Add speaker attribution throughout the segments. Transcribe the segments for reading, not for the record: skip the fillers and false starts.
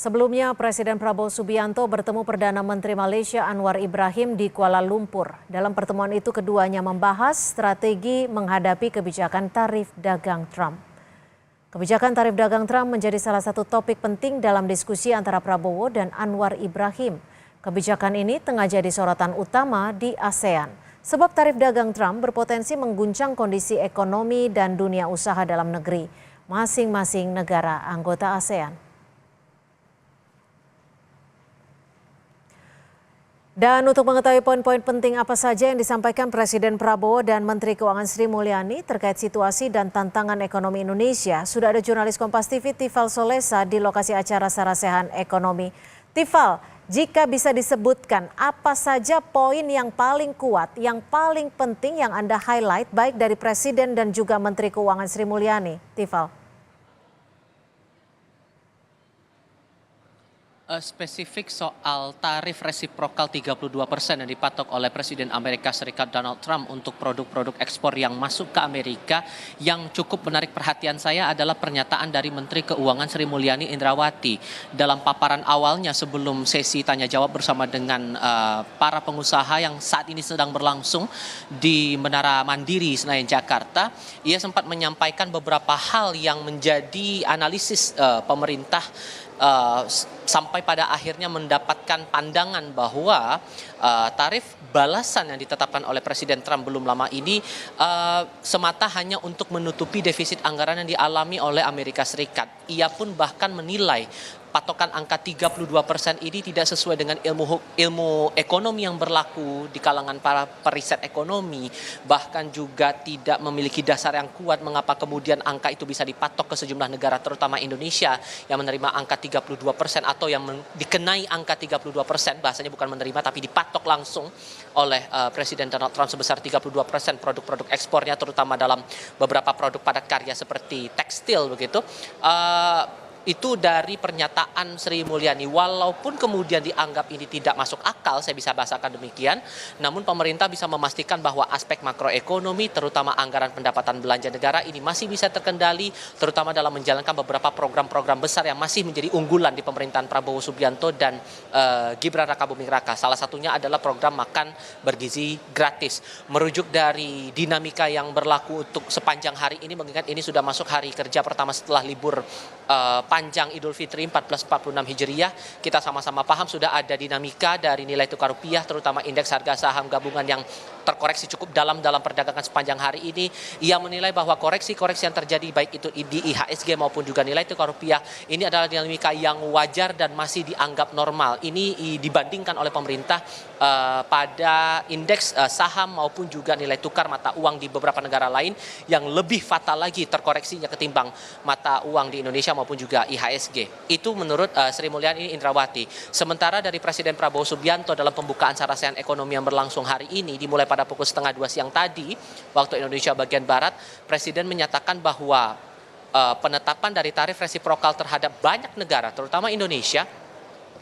Speaker 1: Sebelumnya, Presiden Prabowo Subianto bertemu Perdana Menteri Malaysia Anwar Ibrahim di Kuala Lumpur. Dalam pertemuan itu, keduanya membahas strategi menghadapi kebijakan tarif dagang Trump. Kebijakan tarif dagang Trump menjadi salah satu topik penting dalam diskusi antara Prabowo dan Anwar Ibrahim. Kebijakan ini tengah jadi sorotan utama di ASEAN. Sebab tarif dagang Trump berpotensi mengguncang kondisi ekonomi dan dunia usaha dalam negeri masing-masing negara anggota ASEAN. Dan untuk mengetahui poin-poin penting apa saja yang disampaikan Presiden Prabowo dan Menteri Keuangan Sri Mulyani terkait situasi dan tantangan ekonomi Indonesia, sudah ada jurnalis Kompas TV Tifal Solesa di lokasi acara Sarasehan Ekonomi. Tifal, jika bisa disebutkan apa saja poin yang paling kuat, yang paling penting yang Anda highlight baik dari Presiden dan juga Menteri Keuangan Sri Mulyani, Tifal.
Speaker 2: Spesifik soal tarif resiprokal 32% yang dipatok oleh Presiden Amerika Serikat Donald Trump untuk produk-produk ekspor yang masuk ke Amerika, yang cukup menarik perhatian saya adalah pernyataan dari Menteri Keuangan Sri Mulyani Indrawati. Dalam paparan awalnya sebelum sesi tanya jawab bersama dengan para pengusaha yang saat ini sedang berlangsung di Menara Mandiri, Senayan, Jakarta, ia sempat menyampaikan beberapa hal yang menjadi analisis pemerintah sampai pada akhirnya mendapatkan pandangan bahwa tarif balasan yang ditetapkan oleh Presiden Trump belum lama ini semata hanya untuk menutupi defisit anggaran yang dialami oleh Amerika Serikat. Ia pun bahkan menilai patokan angka 32% ini tidak sesuai dengan ilmu ekonomi yang berlaku di kalangan para periset ekonomi, bahkan juga tidak memiliki dasar yang kuat mengapa kemudian angka itu bisa dipatok ke sejumlah negara terutama Indonesia yang menerima angka 32% atau yang dikenai angka 32%, bahasanya bukan menerima tapi dipatok langsung oleh Presiden Donald Trump sebesar 32% produk-produk ekspornya, terutama dalam beberapa produk padat karya seperti tekstil begitu. Itu dari pernyataan Sri Mulyani. Walaupun kemudian dianggap ini tidak masuk akal, saya bisa bahasakan demikian, namun pemerintah bisa memastikan bahwa aspek makroekonomi, terutama anggaran pendapatan belanja negara ini masih bisa terkendali, terutama dalam menjalankan beberapa program-program besar yang masih menjadi unggulan di pemerintahan Prabowo Subianto dan Gibran Rakabuming Raka. Salah satunya adalah program makan bergizi gratis. Merujuk dari dinamika yang berlaku untuk sepanjang hari ini, mengingat ini sudah masuk hari kerja pertama setelah libur panjang Idul Fitri 1446 Hijriah, kita sama-sama paham sudah ada dinamika dari nilai tukar rupiah, terutama indeks harga saham gabungan yang terkoreksi cukup dalam perdagangan sepanjang hari ini. Ia menilai bahwa koreksi-koreksi yang terjadi baik itu di IHSG maupun juga nilai tukar rupiah ini adalah dinamika yang wajar dan masih dianggap normal. Ini dibandingkan oleh pemerintah pada indeks saham maupun juga nilai tukar mata uang di beberapa negara lain yang lebih fatal lagi terkoreksinya ketimbang mata uang di Indonesia maupun juga IHSG. Itu menurut Sri Mulyani Indrawati. Sementara dari Presiden Prabowo Subianto dalam pembukaan Sarasehan Ekonomi yang berlangsung hari ini dimulai pada pukul 1:30 siang tadi waktu Indonesia bagian Barat, Presiden menyatakan bahwa penetapan dari tarif resiprokal terhadap banyak negara terutama Indonesia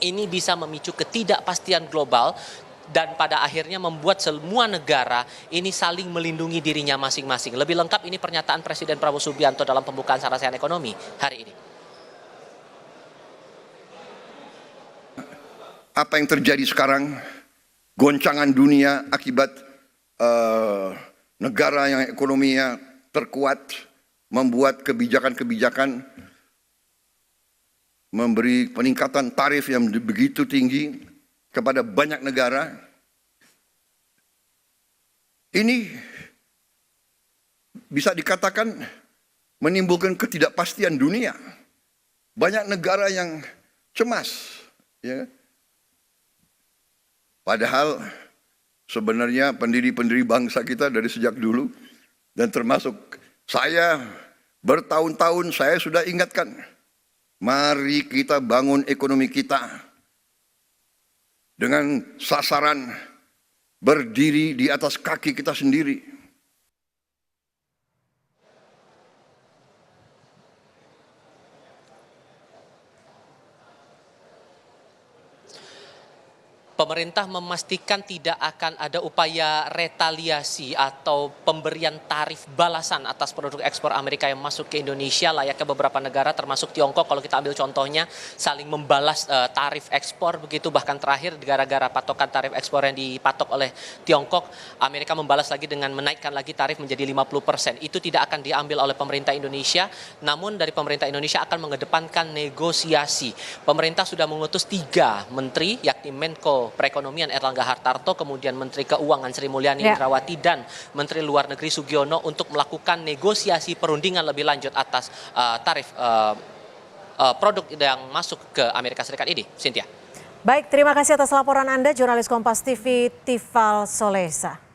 Speaker 2: ini bisa memicu ketidakpastian global dan pada akhirnya membuat semua negara ini saling melindungi dirinya masing-masing. Lebih lengkap ini pernyataan Presiden Prabowo Subianto dalam pembukaan Sarasehan Ekonomi hari ini.
Speaker 3: Apa yang terjadi sekarang, goncangan dunia akibat negara yang ekonominya terkuat, membuat kebijakan-kebijakan memberi peningkatan tarif yang begitu tinggi kepada banyak negara. Ini bisa dikatakan menimbulkan ketidakpastian dunia. Banyak negara yang cemas, ya. Padahal sebenarnya pendiri-pendiri bangsa kita dari sejak dulu, dan termasuk saya bertahun-tahun saya sudah ingatkan, mari kita bangun ekonomi kita dengan sasaran berdiri di atas kaki kita sendiri.
Speaker 2: Pemerintah memastikan tidak akan ada upaya retaliasi atau pemberian tarif balasan atas produk ekspor Amerika yang masuk ke Indonesia, layaknya beberapa negara termasuk Tiongkok. Kalau kita ambil contohnya, saling membalas tarif ekspor begitu. Bahkan terakhir gara-gara patokan tarif ekspor yang dipatok oleh Tiongkok, Amerika membalas lagi dengan menaikkan lagi tarif menjadi 50%. Itu tidak akan diambil oleh pemerintah Indonesia, namun dari pemerintah Indonesia akan mengedepankan negosiasi. Pemerintah sudah mengutus 3 menteri, yakni Menko Perekonomian Erlangga Hartarto, kemudian Menteri Keuangan Sri Mulyani Indrawati, dan Menteri Luar Negeri Sugiono untuk melakukan negosiasi perundingan lebih lanjut atas tarif produk yang masuk ke Amerika Serikat ini. Cynthia.
Speaker 1: Baik, terima kasih atas laporan Anda, jurnalis Kompas TV Tifal Solesa.